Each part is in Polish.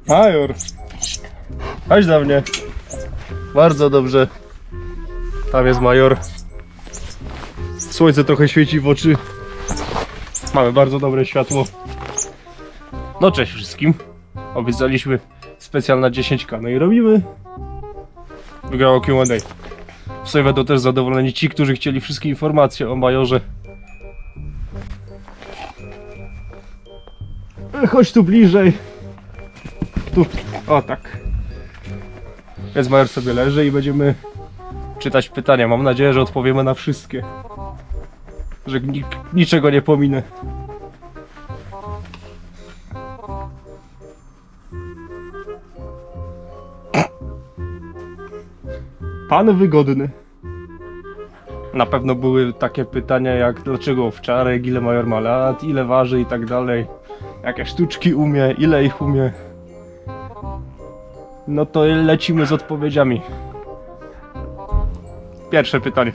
Major, chodź do mnie. Bardzo dobrze. Tam jest major. Słońce trochę świeci w oczy. Mamy bardzo dobre światło. No cześć wszystkim. Obiecaliśmy specjal na 10K. No i robimy. Wygrało Q&A. W sumie będą też zadowoleni ci, którzy chcieli wszystkie informacje o majorze. Chodź tu bliżej. Tu. O tak. Więc major sobie leży i będziemy czytać pytania. Mam nadzieję, że odpowiemy na wszystkie. Że niczego nie pominę. Pan wygodny. Na pewno były takie pytania jak dlaczego owczarek, ile major ma lat, ile waży i tak dalej. Jakie sztuczki umie, ile ich umie. No to lecimy z odpowiedziami. Pierwsze pytanie.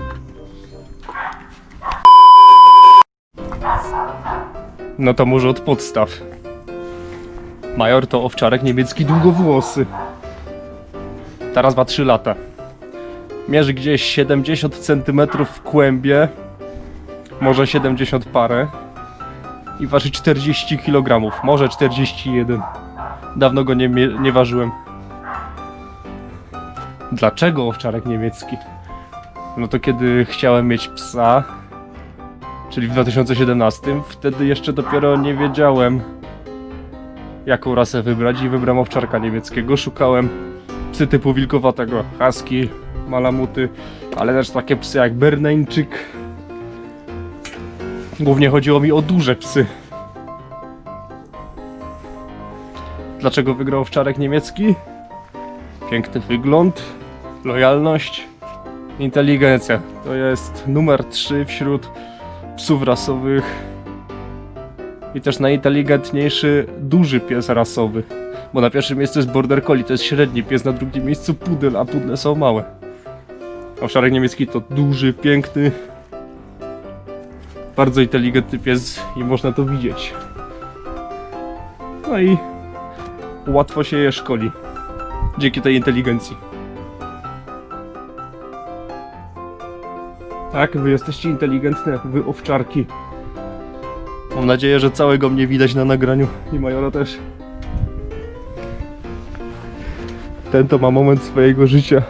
No to może od podstaw. Major to owczarek niemiecki długowłosy. Teraz ma 3 lata. Mierzy gdzieś 70 cm w kłębie. Może 70 parę. I waży 40 kg. Może 41. Dawno go nie ważyłem. Dlaczego owczarek niemiecki? No to kiedy chciałem mieć psa, czyli w 2017, wtedy jeszcze dopiero nie wiedziałem, jaką rasę wybrać i wybrałem owczarka niemieckiego. Szukałem psy typu wilkowatego, husky, malamuty, ale też takie psy jak berneńczyk. Głównie chodziło mi o duże psy. Dlaczego wygrał owczarek niemiecki? Piękny wygląd, lojalność, inteligencja. To jest numer 3 wśród psów rasowych. I też najinteligentniejszy duży pies rasowy. Bo na pierwszym miejscu jest border collie, to jest średni pies, na drugim miejscu pudel, a pudle są małe. Owczarek niemiecki to duży, piękny, bardzo inteligentny pies i można to widzieć. No i łatwo się je szkoli dzięki tej inteligencji. Tak, wy jesteście inteligentne, wy owczarki. Mam nadzieję, że całego mnie widać na nagraniu i majora też. Ten to ma moment swojego życia.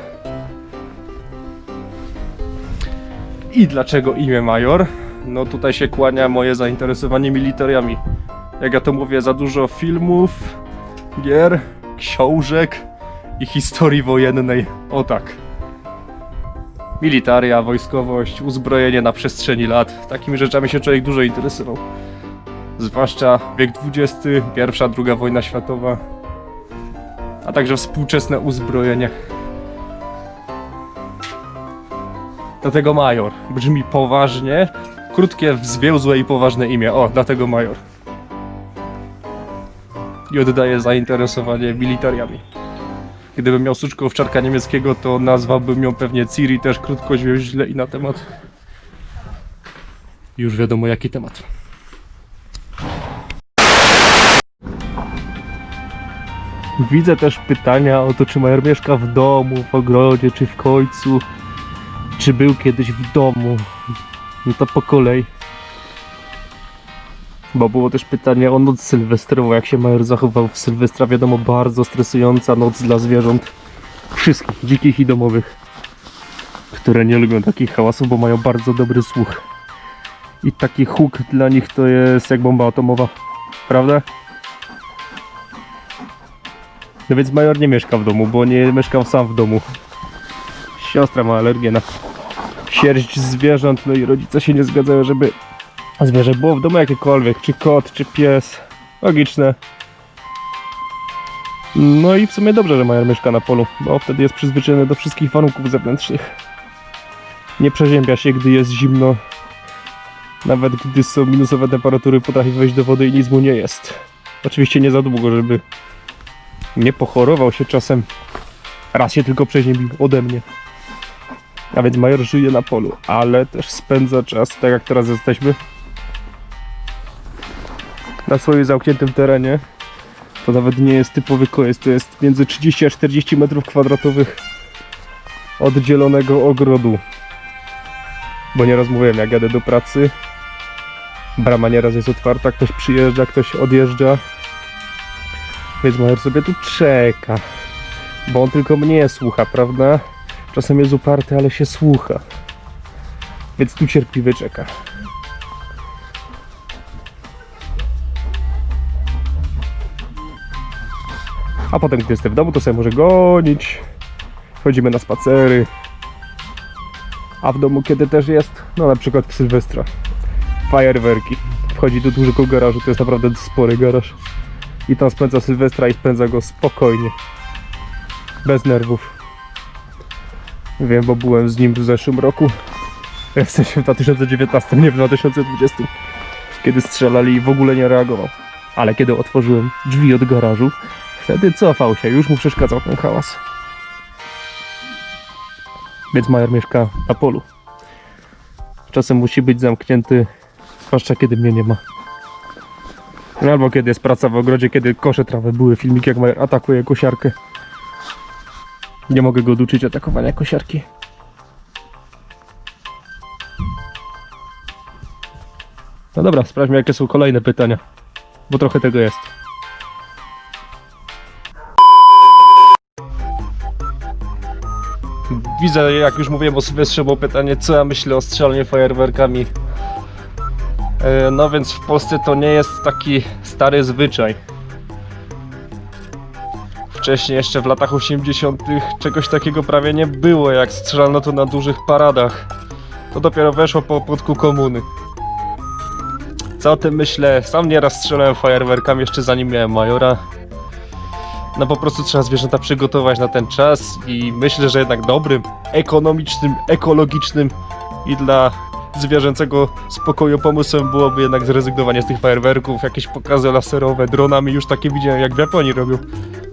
I dlaczego imię Major? No tutaj się kłania moje zainteresowanie militariami. Jak ja to mówię, za dużo filmów, gier, książek i historii wojennej. O tak. Militaria, wojskowość, uzbrojenie na przestrzeni lat. Takimi rzeczami się człowiek dużo interesował. Zwłaszcza wiek XX, pierwsza, druga wojna światowa. A także współczesne uzbrojenie. Dlatego Major. Brzmi poważnie. Krótkie, zwięzłe i poważne imię. O, dlatego Major. I oddaję zainteresowanie militariami. Gdybym miał suczkę owczarka niemieckiego, to nazwałbym ją pewnie Ciri, też krótko, zwięźle i na temat. Już wiadomo jaki temat. Widzę też pytania o to, czy Major mieszka w domu, w ogrodzie, czy w końcu. Czy był kiedyś w domu. No to po kolei. Bo było też pytanie o noc sylwestrową, jak się Major zachował w Sylwestra. Wiadomo, bardzo stresująca noc dla zwierząt. Wszystkich, dzikich i domowych. Które nie lubią takich hałasów, bo mają bardzo dobry słuch. I taki huk dla nich to jest jak bomba atomowa. Prawda? No więc Major nie mieszka w domu, bo nie mieszkał sam w domu. Siostra ma alergię na sierść zwierząt, no i rodzice się nie zgadzają, żeby zwierzę było w domu jakiekolwiek, czy kot, czy pies. Logiczne. No i w sumie dobrze, że Major mieszka na polu, bo wtedy jest przyzwyczajony do wszystkich warunków zewnętrznych. Nie przeziębia się, gdy jest zimno. Nawet gdy są minusowe temperatury, potrafi wejść do wody i nic mu nie jest. Oczywiście nie za długo, żeby nie pochorował się czasem. Raz się tylko przeziębił ode mnie. A więc Major żyje na polu, ale też spędza czas, tak jak teraz jesteśmy, na swoim zamkniętym terenie. To nawet nie jest typowy kojec, to jest między 30 a 40 metrów kwadratowych oddzielonego ogrodu. Bo nieraz mówiłem, jak jadę do pracy, brama nieraz jest otwarta, ktoś przyjeżdża, ktoś odjeżdża. Więc Major sobie tu czeka, bo on tylko mnie słucha, prawda? Czasem jest uparty, ale się słucha. Więc tu cierpliwie czeka. A potem, gdy jestem w domu, to sobie może gonić. Chodzimy na spacery. A w domu kiedy też jest? No na przykład w Sylwestra. Fajerwerki. Wchodzi do dużego garażu, to jest naprawdę spory garaż. I tam spędza Sylwestra i spędza go spokojnie. Bez nerwów. Wiem, bo byłem z nim w zeszłym roku. W sensie w 2019, nie w 2020. Kiedy strzelali i w ogóle nie reagował. Ale kiedy otworzyłem drzwi od garażu, wtedy cofał się, już mu przeszkadzał ten hałas. Więc Major mieszka na polu. Czasem musi być zamknięty, zwłaszcza kiedy mnie nie ma. Albo kiedy jest praca w ogrodzie, kiedy kosze trawę. Były filmiki, jak Major atakuje kosiarkę. Nie mogę go oduczyć atakowania kosiarki. No dobra, sprawdźmy, jakie są kolejne pytania. Bo trochę tego jest. Widzę, jak już mówiłem o Sylwestrze, było pytanie, co ja myślę o strzelaniu fajerwerkami. No więc w Polsce to nie jest taki stary zwyczaj. Wcześniej, jeszcze w latach 80. czegoś takiego prawie nie było, jak strzelano to na dużych paradach. To dopiero weszło po opłotku komuny. Co o tym myślę? Sam nieraz strzelałem fajerwerkami jeszcze zanim miałem Majora. No po prostu trzeba zwierzęta przygotować na ten czas i myślę, że jednak dobrym, ekonomicznym, ekologicznym i dla zwierzęcego spokoju pomysłem byłoby jednak zrezygnowanie z tych fajerwerków, jakieś pokazy laserowe, dronami, już takie widziałem, jak w Japonii robią.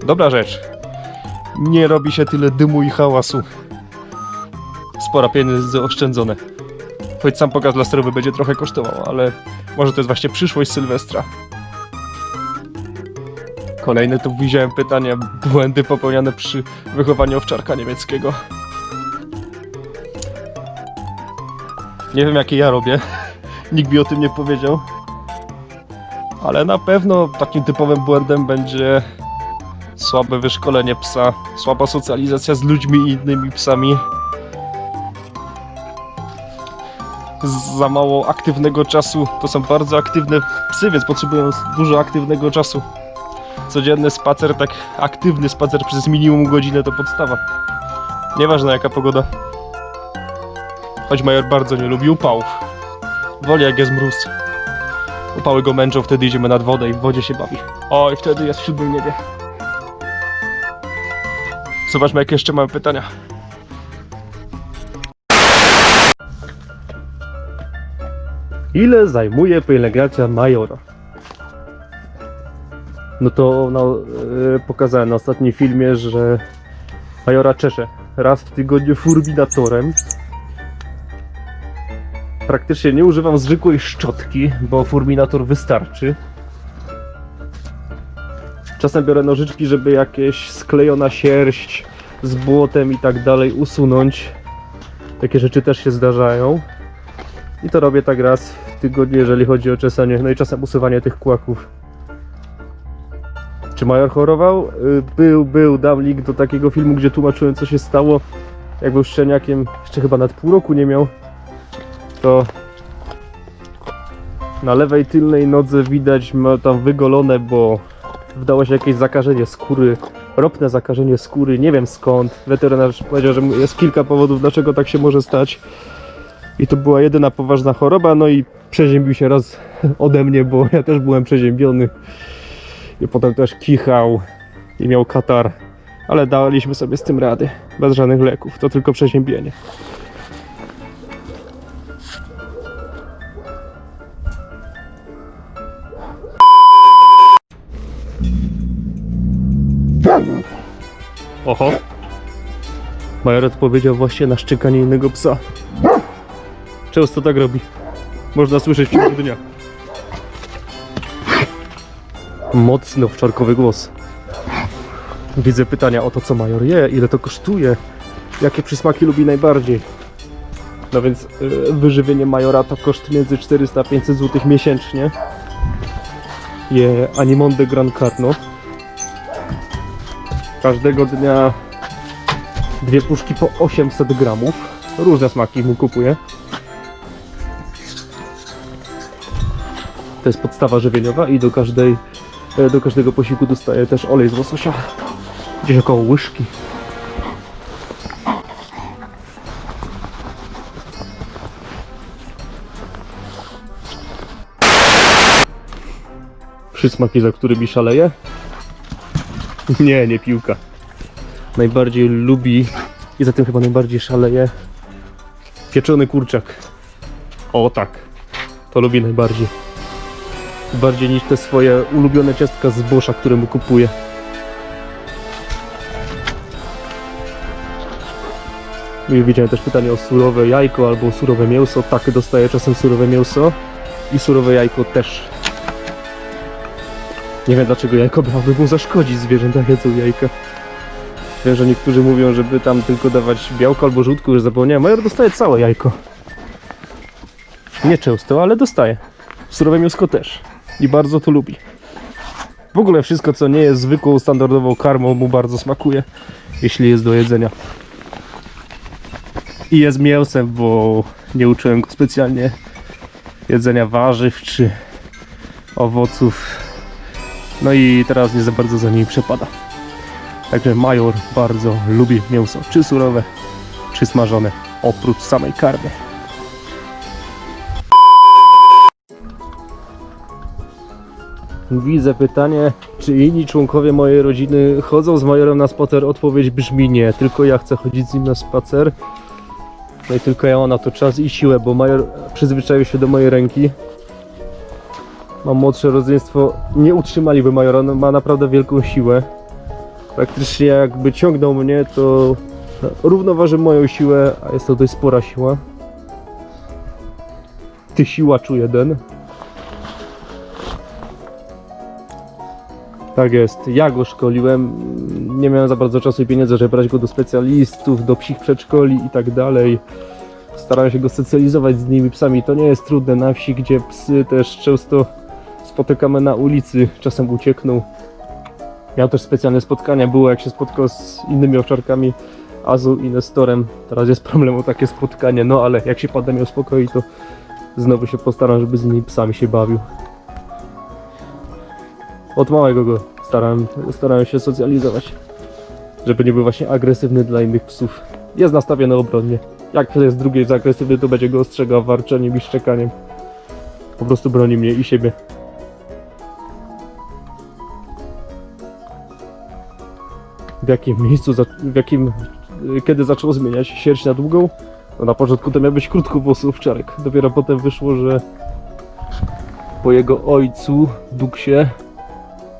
Dobra rzecz. Nie robi się tyle dymu i hałasu. Spora pieniędzy oszczędzone. Choć sam pokaz laserowy będzie trochę kosztował, ale może to jest właśnie przyszłość Sylwestra. Kolejne tu widziałem pytania, błędy popełniane przy wychowaniu owczarka niemieckiego. Nie wiem, jakie ja robię, nikt mi o tym nie powiedział. Ale na pewno takim typowym błędem będzie słabe wyszkolenie psa, słaba socjalizacja z ludźmi i innymi psami. Za mało aktywnego czasu, to są bardzo aktywne psy, więc potrzebują dużo aktywnego czasu. Codzienny spacer, tak aktywny spacer przez minimum godzinę to podstawa. Nieważne jaka pogoda. Choć Major bardzo nie lubi upałów. Woli jak jest mróz. Upały go męczą, wtedy idziemy nad wodę i w wodzie się bawi. Oj, wtedy jest w siódmym niebie. Zobaczmy, jakie jeszcze mamy pytania. Ile zajmuje pielęgnacja Majora? No to pokazałem na ostatnim filmie, że Majora czeszę raz w tygodniu furminatorem. Praktycznie nie używam zwykłej szczotki, bo furminator wystarczy. Czasem biorę nożyczki, żeby jakieś sklejona sierść z błotem i tak dalej usunąć. Takie rzeczy też się zdarzają. I to robię tak raz w tygodniu, jeżeli chodzi o czesanie, no i czasem usuwanie tych kłaków. Czy Major chorował? Dam link do takiego filmu, gdzie tłumaczyłem, co się stało. Jak był szczeniakiem, jeszcze chyba nad pół roku nie miał. To na lewej tylnej nodze widać, ma tam wygolone, bo wdało się jakieś zakażenie skóry, ropne zakażenie skóry, nie wiem skąd. Weterynarz powiedział, że jest kilka powodów, dlaczego tak się może stać. I to była jedyna poważna choroba, no i przeziębił się raz ode mnie, bo ja też byłem przeziębiony. I potem też kichał i miał katar, ale daliśmy sobie z tym rady, bez żadnych leków, to tylko przeziębienie. Oho! Major odpowiedział właśnie na szczekanie innego psa. Często tak robi. Można słyszeć w ciągu dnia. Mocny owczarkowy głos. Widzę pytania o to, co Major je, ile to kosztuje, jakie przysmaki lubi najbardziej. No więc wyżywienie Majora to koszt między 400 a 500 zł miesięcznie. Je Animonde Gran Carno. Każdego dnia 2 puszki po 800 gramów. Różne smaki mu kupuję. To jest podstawa żywieniowa i do każdego posiłku dostaję też olej z łososia. Gdzieś około łyżki. Przysmaki, za którymi szaleje? Nie piłka. Najbardziej lubi i za tym chyba najbardziej szaleje pieczony kurczak. O tak, to lubi najbardziej. Bardziej niż te swoje ulubione ciastka z Boscha, które mu kupuję. I widziałem też pytanie o surowe jajko albo surowe mięso. Tak, dostaję czasem surowe mięso i surowe jajko też. Nie wiem, dlaczego jajko miałoby mu zaszkodzić, zwierzęta jedzą jajka. Wiem, że niektórzy mówią, żeby tam tylko dawać białko albo żółtko, już zapomniałem. Major dostaje całe jajko. Nie często, ale dostaje. Surowe mięsko też. I bardzo to lubi. W ogóle wszystko, co nie jest zwykłą, standardową karmą, mu bardzo smakuje, jeśli jest do jedzenia. I jest mięsem, bo nie uczyłem go specjalnie jedzenia warzyw czy owoców. No i teraz nie za bardzo za nimi przepada. Także Major bardzo lubi mięso, czy surowe, czy smażone, oprócz samej karmy. Widzę pytanie, czy inni członkowie mojej rodziny chodzą z Majorem na spacer? Odpowiedź brzmi nie, tylko ja chcę chodzić z nim na spacer. No i tylko ja mam na to czas i siłę, bo Major przyzwyczaił się do mojej ręki. Mam młodsze rodzeństwo, nie utrzymaliby Majora, on ma naprawdę wielką siłę. Praktycznie jakby ciągnął mnie, to równoważy moją siłę, a jest to dość spora siła. Ty siłaczu jeden. Tak jest, ja go szkoliłem, nie miałem za bardzo czasu i pieniędzy, żeby brać go do specjalistów, do psich przedszkoli i tak dalej. Starałem się go socjalizować z innymi psami, to nie jest trudne na wsi, gdzie psy też często spotykamy na ulicy, czasem uciekną. Miał też specjalne spotkania, było jak się spotkał z innymi owczarkami, Azu i Nestorem. Teraz jest problem o takie spotkanie, no ale jak się pada miał spokój, to znowu się postaram, żeby z innymi psami się bawił. Od małego go starałem się socjalizować, żeby nie był właśnie agresywny dla innych psów. Jest nastawiony obronnie. Jak jest drugiej jest agresywny, to będzie go ostrzegał warczeniem i szczekaniem. Po prostu broni mnie i siebie. Kiedy zaczął zmieniać sierść na długą? No na początku to miał być krótkowłosy owczarek. Dopiero potem wyszło, że po jego ojcu, Duksie,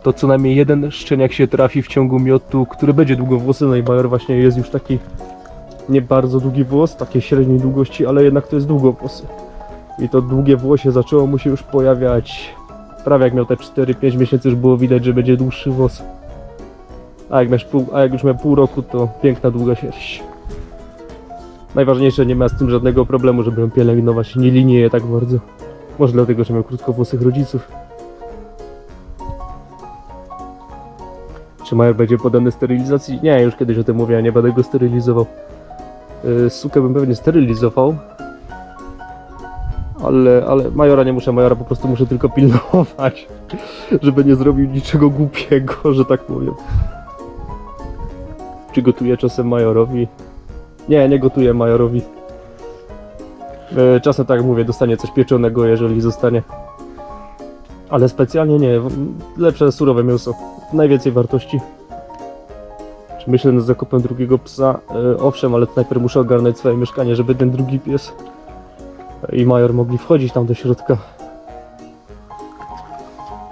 to co najmniej jeden szczeniak się trafi w ciągu miotu, który będzie długowłosy. No i Major właśnie jest już taki nie bardzo długi włos, takiej średniej długości, ale jednak to jest długowłosy. I to długie włosie zaczęło mu się już pojawiać prawie jak miał te 4-5 miesięcy, już było widać, że będzie dłuższy włos. A jak już miał pół roku, to piękna długa sierść. Najważniejsze, nie ma z tym żadnego problemu, żeby ją pielęgnować, nie linieje tak bardzo. Może dlatego, że miał krótkowłosych rodziców. Czy Major będzie poddany sterylizacji? Nie, już kiedyś o tym mówiłem, nie będę go sterylizował. Sukę bym pewnie sterylizował. Ale Majora nie muszę, Majora po prostu muszę tylko pilnować, żeby nie zrobił niczego głupiego, że tak powiem. Czy gotuję czasem Majorowi? Nie gotuję Majorowi. Czasem, tak jak mówię, dostanie coś pieczonego, jeżeli zostanie. Ale specjalnie nie, lepsze surowe mięso, najwięcej wartości. Czy myślę nad zakupem drugiego psa? Owszem, ale najpierw muszę ogarnąć swoje mieszkanie, żeby ten drugi pies i Major mogli wchodzić tam do środka.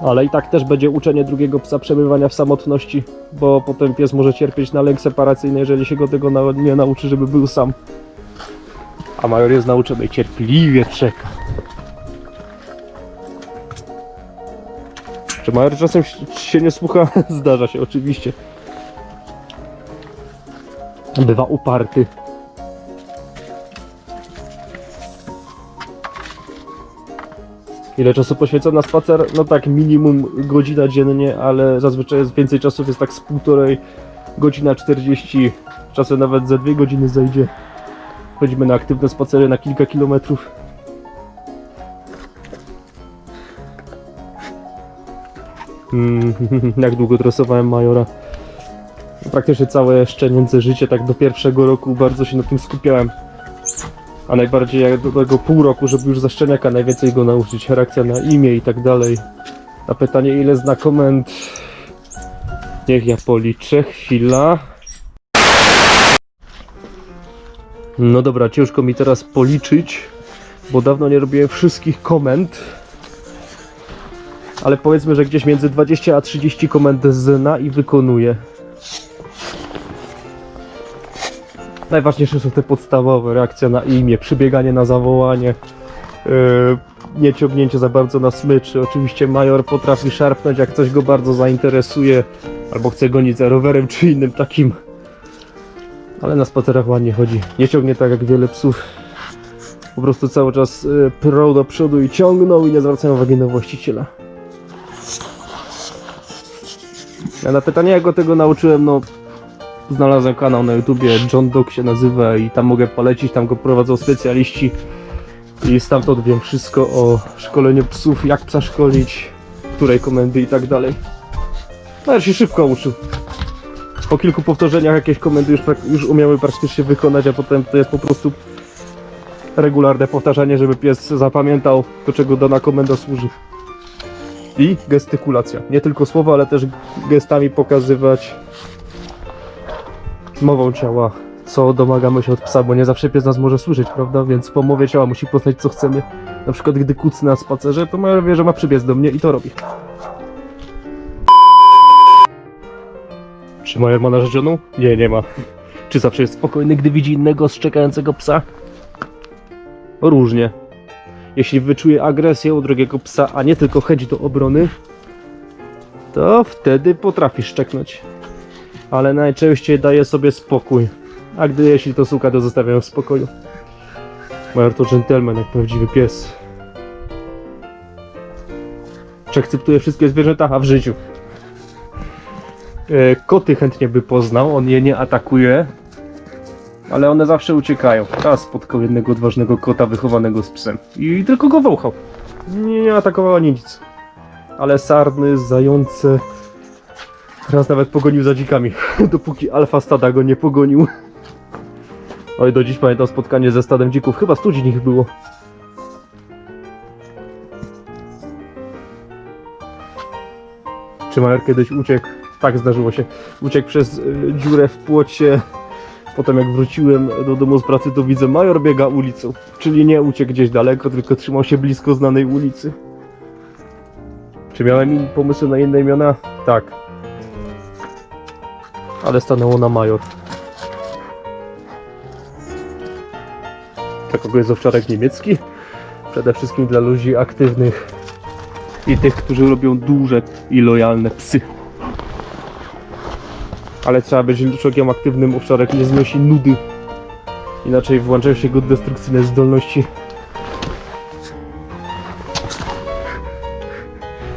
Ale i tak też będzie uczenie drugiego psa przebywania w samotności, bo potem pies może cierpieć na lęk separacyjny, jeżeli się go tego nie nauczy, żeby był sam. A Major jest nauczony i cierpliwie czeka. Czy Major czasem się nie słucha? Zdarza się oczywiście. Bywa uparty. Ile czasu poświęca na spacer? No tak, minimum godzina dziennie, ale zazwyczaj jest więcej czasów, jest tak z półtorej, godzina 40, czasem nawet za 2 godziny zajdzie. Chodzimy na aktywne spacery na kilka kilometrów. Jak długo dresowałem Majora? Praktycznie całe szczenięce życie, tak do pierwszego roku bardzo się na tym skupiałem. A najbardziej jak do tego pół roku, żeby już za szczeniaka najwięcej go nauczyć. Reakcja na imię i tak dalej. Na pytanie ile zna komend. Niech ja policzę, chwila. No dobra, ciężko mi teraz policzyć, bo dawno nie robiłem wszystkich komend. Ale powiedzmy, że gdzieś między 20 a 30 komend zna i wykonuje. Najważniejsze są te podstawowe, reakcja na imię, przybieganie na zawołanie, nie ciągnięcie za bardzo na smyczy. Oczywiście Major potrafi szarpnąć, jak coś go bardzo zainteresuje, albo chce gonić za rowerem czy innym takim. Ale na spacerach ładnie chodzi, nie ciągnie tak jak wiele psów. Po prostu cały czas prą do przodu i ciągną i nie zwracają uwagi na właściciela. Ja na pytanie jak go tego nauczyłem, no znalazłem kanał na YouTubie, John Dog się nazywa i tam mogę polecić, tam go prowadzą specjaliści i stamtąd wiem wszystko o szkoleniu psów, jak psa szkolić, której komendy i tak dalej. No ja się szybko uczył. Po kilku powtórzeniach jakieś komendy już umiały praktycznie wykonać, a potem to jest po prostu regularne powtarzanie, żeby pies zapamiętał, do czego dana komenda służy. I gestykulacja. Nie tylko słowa, ale też gestami pokazywać, mową ciała, co domagamy się od psa, bo nie zawsze pies nas może słyszeć, prawda? Więc po mowie ciała musi poznać, co chcemy. Na przykład, gdy kucnę na spacerze, to Major wie, że ma przybiec do mnie i to robi. Czy Major ma narzeczoną? Nie, nie ma. Czy zawsze jest spokojny, gdy widzi innego szczekającego psa? Różnie. Jeśli wyczuje agresję u drugiego psa, a nie tylko chęć do obrony, to wtedy potrafi szczeknąć. Ale najczęściej daje sobie spokój. A jeśli to suka, to zostawiam w spokoju. Major to dżentelmen, jak prawdziwy pies. Czy akceptuje wszystkie zwierzęta? A w życiu. Koty chętnie by poznał, on je nie atakuje. Ale one zawsze uciekają. Raz spotkał jednego odważnego kota wychowanego z psem. I tylko go wąchał. Nie atakował ani nic. Ale sarny, zające... Raz nawet pogonił za dzikami, dopóki alfa stada go nie pogonił. Oj, do dziś pamiętam spotkanie ze stadem dzików, chyba 100 ich było. Czy Major kiedyś uciekł? Tak, zdarzyło się. Uciekł przez dziurę w płocie. Potem jak wróciłem do domu z pracy, to widzę, Major biega ulicą. Czyli nie uciekł gdzieś daleko, tylko trzymał się blisko znanej ulicy. Czy miałem pomysły na inne imiona? Tak. Ale stanęło na Major. Dla kogo jest owczarek niemiecki? Przede wszystkim dla ludzi aktywnych i tych, którzy lubią duże i lojalne psy. Ale trzeba być człowiekiem aktywnym, owczarek nie znosi nudy. Inaczej włączają się jego destrukcyjne zdolności.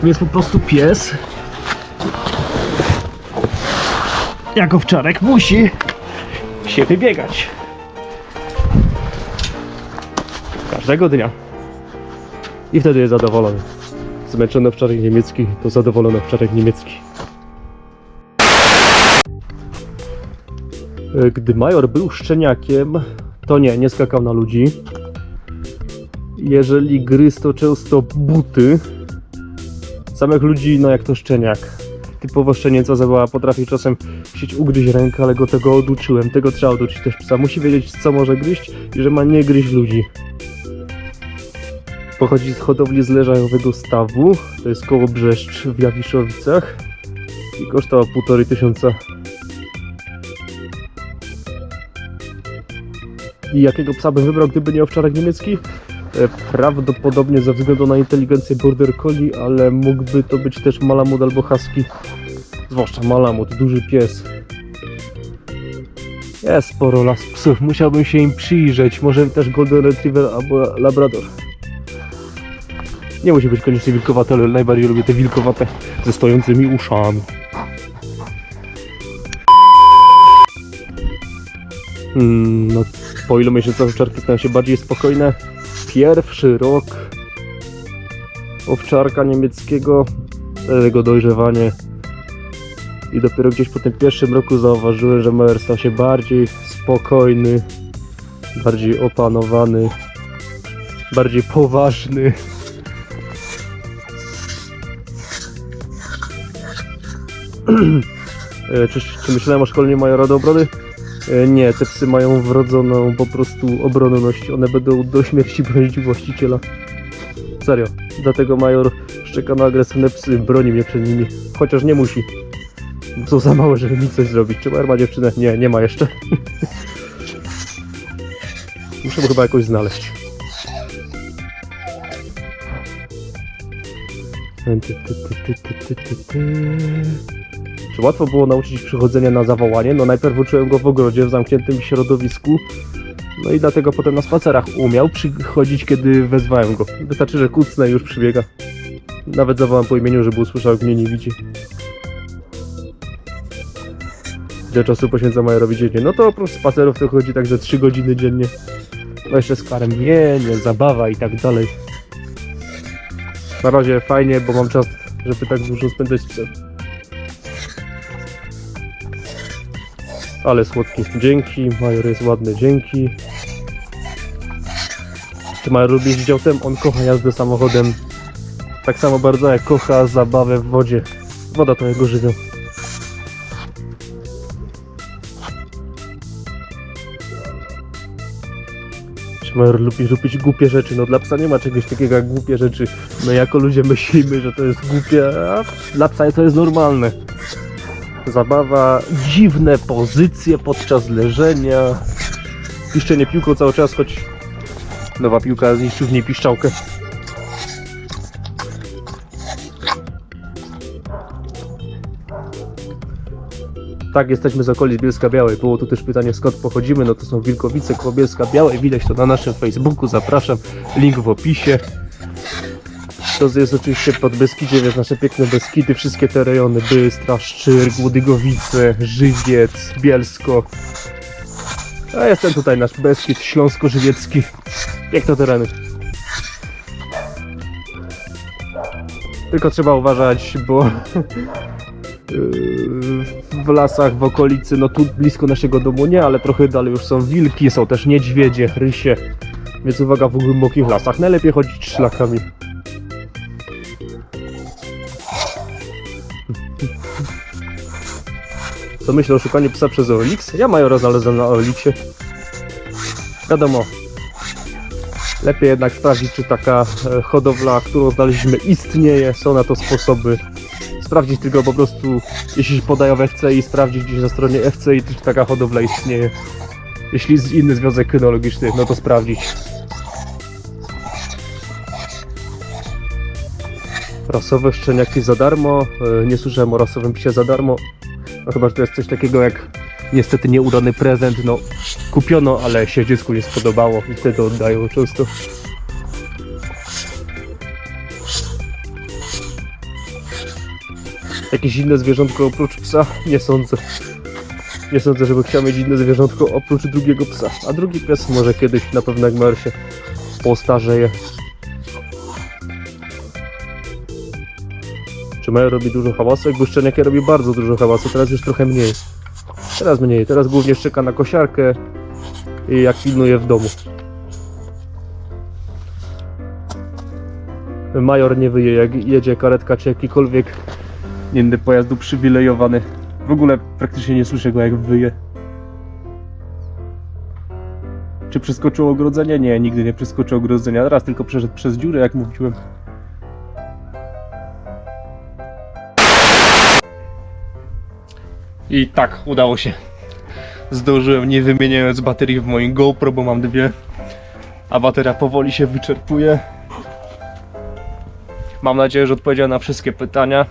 Jest po prostu pies. Jak owczarek musi się wybiegać. Każdego dnia. I wtedy jest zadowolony. Zmęczony owczarek niemiecki to zadowolony owczarek niemiecki. Gdy Major był szczeniakiem, to nie skakał na ludzi. Jeżeli gryzł, to często buty. Samych ludzi, no jak to szczeniak. Typowo szczenięca zabawa, potrafi czasem chcieć ugryźć rękę, ale go tego oduczyłem. Tego trzeba oduczyć też psa. Musi wiedzieć, co może gryźć i że ma nie gryźć ludzi. Pochodzi z hodowli zleżajowego stawu. To jest koło Brzeszcz w Jawiszowicach. I kosztował 1500. I jakiego psa bym wybrał, gdyby nie owczarek niemiecki? Prawdopodobnie ze względu na inteligencję Border Collie, ale mógłby to być też Malamut albo Husky. Zwłaszcza Malamut, duży pies. Jest sporo las psów, musiałbym się im przyjrzeć. Może też Golden Retriever albo Labrador. Nie musi być koniecznie wilkowate, ale najbardziej lubię te wilkowate ze stojącymi uszami. No, po ilu miesiącach owczarki stają się bardziej spokojne. Pierwszy rok owczarka niemieckiego, jego dojrzewanie. I dopiero gdzieś po tym pierwszym roku zauważyłem, że Major stał się bardziej spokojny, bardziej opanowany, bardziej poważny. Czy myślałem o szkoleniu Majora do obrony? Nie, te psy mają wrodzoną po prostu obronność. One będą do śmierci bronić właściciela. Serio. Dlatego Major szczeka na agresywne psy, broni mnie przed nimi. Chociaż nie musi. Są za małe, żeby mi coś zrobić. Czy Major ma dziewczynę? Nie, nie ma jeszcze. Muszę go chyba jakoś znaleźć. Czy łatwo było nauczyć przychodzenia na zawołanie? No najpierw uczyłem go w ogrodzie, w zamkniętym środowisku. No i dlatego potem na spacerach umiał przychodzić, kiedy wezwałem go. Wystarczy, że kucnę i już przybiega. Nawet zawołam po imieniu, żeby usłyszał, jak mnie nie widzi. Ile czasu poświęca Majorowi dziennie? No to oprócz spacerów to chodzi tak ze 3 godziny dziennie. No jeszcze z karmienie, zabawa i tak dalej. Na razie fajnie, bo mam czas, żeby tak dużo spędzać z psem. Ale słodki. Dzięki. Major jest ładny. Dzięki. Czy Major lubi jeździć autem? On kocha jazdę samochodem. Tak samo bardzo jak kocha zabawę w wodzie. Woda to jego żywioł. Czy Major lubi robić głupie rzeczy? No dla psa nie ma czegoś takiego jak głupie rzeczy. My jako ludzie myślimy, że to jest głupie, a dla psa to jest normalne. Zabawa, dziwne pozycje podczas leżenia. Piszczenie piłką cały czas, choć nowa piłka zniszczył w niej piszczałkę. Tak, jesteśmy z okolic Bielska-Białej. Było tu też pytanie, skąd pochodzimy. No to są Wilkowice koło Bielska-Białej. Widać to na naszym Facebooku. Zapraszam. Link w opisie. To jest oczywiście pod Beskidzie, więc nasze piękne Beskidy, wszystkie te rejony, Bystra, Szczyrk, Łodygowice, Żywiec, Bielsko. A jest ten tutaj nasz Beskid Śląsko-Żywiecki. Piękne tereny. Tylko trzeba uważać, bo w lasach w okolicy, no tu blisko naszego domu nie, ale trochę dalej już są wilki, są też niedźwiedzie, rysie. Więc uwaga, w głębokich lasach. Najlepiej chodzić szlakami. Co myślę o szukaniu psa przez OLX? Ja Majora znalazłem na OLX-ie. Wiadomo, lepiej jednak sprawdzić, czy taka hodowla, którą znaleźliśmy, istnieje, są na to sposoby. Sprawdzić tylko po prostu, jeśli podają w FCI, i sprawdzić gdzieś na stronie FCI, czy taka hodowla istnieje. Jeśli jest inny związek kynologiczny, no to sprawdzić. Rasowe szczeniaki za darmo. Nie słyszałem o rasowym psie za darmo. No chyba, że to jest coś takiego jak niestety nieudany prezent. No kupiono, ale się dziecku nie spodobało i wtedy oddają często. Jakieś inne zwierzątko oprócz psa? Nie sądzę. Nie sądzę, żeby chciał mieć inne zwierzątko oprócz drugiego psa. A drugi pies może kiedyś, na pewno jak Major się postarzeje. Czy Major robi dużo hałasu? Jak szczeniak robi bardzo dużo hałasu, teraz już trochę mniej. Teraz mniej, teraz głównie szczeka na kosiarkę i jak pilnuje w domu. Major nie wyje, jak jedzie karetka czy jakikolwiek inny pojazd uprzywilejowany. W ogóle praktycznie nie słyszę go, jak wyje. Czy przeskoczył ogrodzenie? Nie, nigdy nie przeskoczył ogrodzenia. Raz tylko przeszedł przez dziurę, jak mówiłem. I tak, udało się. Zdążyłem, nie wymieniając baterii w moim GoPro, bo mam dwie. a bateria powoli się wyczerpuje. Mam nadzieję, że odpowiedziałem na wszystkie pytania.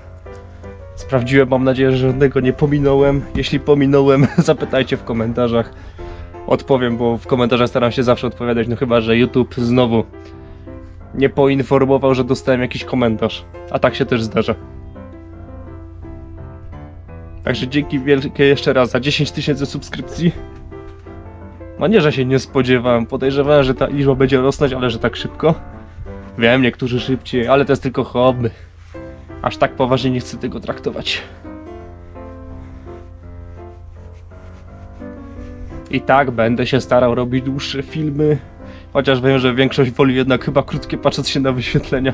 Sprawdziłem, mam nadzieję, że żadnego nie pominąłem. Jeśli pominąłem, zapytajcie w komentarzach. Odpowiem, bo w komentarzach staram się zawsze odpowiadać, no chyba że YouTube znowu nie poinformował, że dostałem jakiś komentarz. A tak się też zdarza. Także dzięki wielkie jeszcze raz za 10 000 subskrypcji. No nie, że się nie spodziewałem. Podejrzewałem, że ta liczba będzie rosnąć, ale że tak szybko. Wiem, niektórzy szybciej, ale to jest tylko hobby. Aż tak poważnie nie chcę tego traktować. I tak będę się starał robić dłuższe filmy. Chociaż wiem, że większość woli jednak chyba krótkie, patrząc się na wyświetlenia.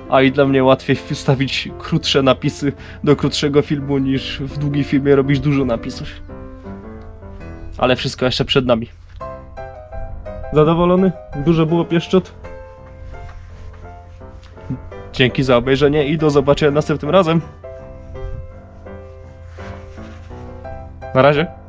A i dla mnie łatwiej wstawić krótsze napisy do krótszego filmu, niż w długim filmie robić dużo napisów. Ale wszystko jeszcze przed nami. Zadowolony? Dużo było pieszczot? Dzięki za obejrzenie i do zobaczenia następnym razem. Na razie.